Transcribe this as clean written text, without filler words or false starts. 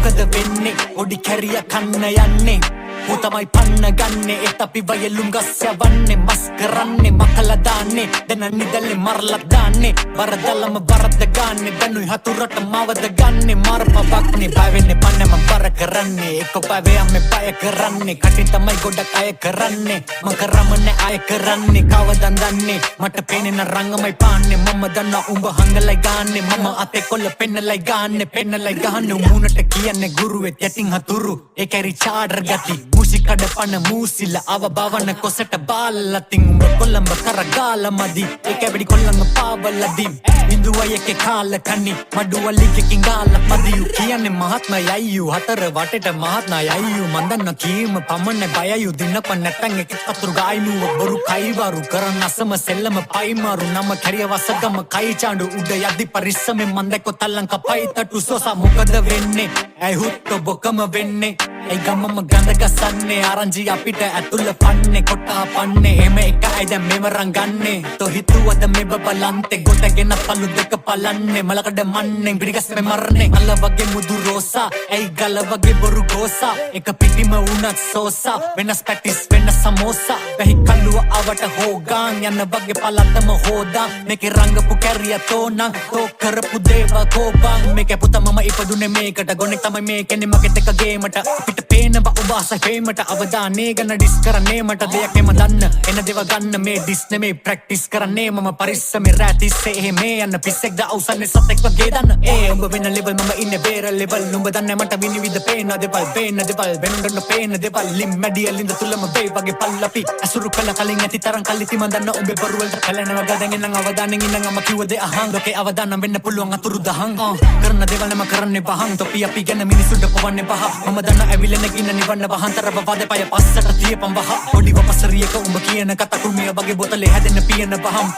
මොකද වෙන්නේ ඔඩි කැරිය කන්න යන්නේ උතමයි පන්න ගන්නේ ඒත් අපි වයලුම් ගස් යවන්නේ මස් කරන්නේ මකලා දාන්නේ දැන් නිදල්ලේ මරලා දාන්නේ වරදලම වරද ගන්නේ දැනුයි හතුරට මවද ගන්නේ මාරපවක්නේ බය වෙන්නේ පන්නේ මම බර කරන්නේ එක්ක පවේ අම්මේ බය කරන්නේ කටින් තමයි ගොඩක් අය කරන්නේ මම කරමනේ අය කරන්නේ කවදන් දන්නේ මට පේන්නේ රංගමයි පාන්නේ මම දන්නා උඹ හංගලයි ගාන්නේ මම අතේ කොල්ල පෙන්නලයි ගාන්නේ මුණට කියන්නේ ගුරුවෙත් යටින් හතුරු ඒ කැරි චාඩර් ගති මුසිකඩ පන මූසිල අව බවන කොසට බාලතින් උඹ කොල්ලඹ කරගාල මදි ඒක වැඩි කොල්ලංග පාවලදී ඉන්දුවයි එකේ කාල කන්නි මඩුවලිකකින් ගාල මදියු කියන්නේ මහත්මයයියු හතර වටේට මහත්මයයියු මන්දන්න කීම පමණ බයයු දිනප නැත්තන් එක අතුරු ගායිමුව බොරු කයිවරු කරන අසම සෙල්ලම පයිමාරු නම කැරිය වසගම කයි චාඬු උඩ යද්දි පරිස්සමෙන් මන්දක තල්ලං කපයි තටු සෝසා මොකද වෙන්නේ ඇයි හුත්ත බොකම වෙන්නේ ඒ ගමම ගඳ ගසන්නේ ආරංචි අපිට ඇතුළ පන්නේ කොටා පන්නේ එම එක ඇයිද මෙවරන් ගන්නේ තෝ හිතුවද මේ බබලන්තේ ගොඩගෙන පළු දෙක පලන්නේ මලකඩ මන්නේ පිටිගස් මේ මරන්නේ අල්ල වගේ මුදු රෝසා ඇයි ගල වගේ බොරු ගෝසා එක පිටිම වුණත් සෝසා වෙනස් පැටිස් වෙනස් සමෝසා වෙහි කල්ලුව අවට හෝගාන් යන වගේ පලතම හෝදා මේකේ රංගපු කැරිය තෝනං තෝ කරපු දේව කෝබන් මේකේ පුතා මම ඉපදුනේ මේකට ගොනෙක් තමයි මේකනේ මගෙත් එක ගේමට පේනවා ඔබ ආසයි පේමට අවධානය ගැන ඩිස් කරන්නේ මට දෙයක් එම දන්න එන දේව ගන්න මේ ඩිස් නෙමේ ප්‍රැක්ටිස් කරන්නේ මම පරිස්සමේ රැටිස්සේ එහෙම යන්න පිස්සෙක්ද අවසන්නේ සතෙක් වගේ දන්න ඒ උඹ වෙන ලෙවල් මම ඉන්නේ බේර ලෙවල් නුඹ දන්නේ මට විනිවිද පේන දෙපල් වෙනුඩන්න පේන දෙපල් ලිම් මැඩියලින්ද තුලම වේ වගේ පල්ලපි අසුරු කළ කලින් ඇති තරම් කල්ලිති මන් දන්න උඹේ බරු වලට කලනවා ගදගෙන නම් අවධානයෙන් ඉන්න මම කිව්ව දේ අහන් ලෝකේ අවදානම් වෙන්න පුළුවන් අතුරු දහන් කරන දේවල් නම කරන්නේ බහන් තොපි අපි ගැන මිනිසුන්ට පවන්නේ පහ මම දන්න ඇවිලෙන ගින්න නිවන්න වහන්තර බවද පය පස්සට තියපම් වහ පොඩි වපසරියක උඹ කියන කතා කුමිය වගේ බොතලේ හැදෙන්න පියන පහම් පොඩි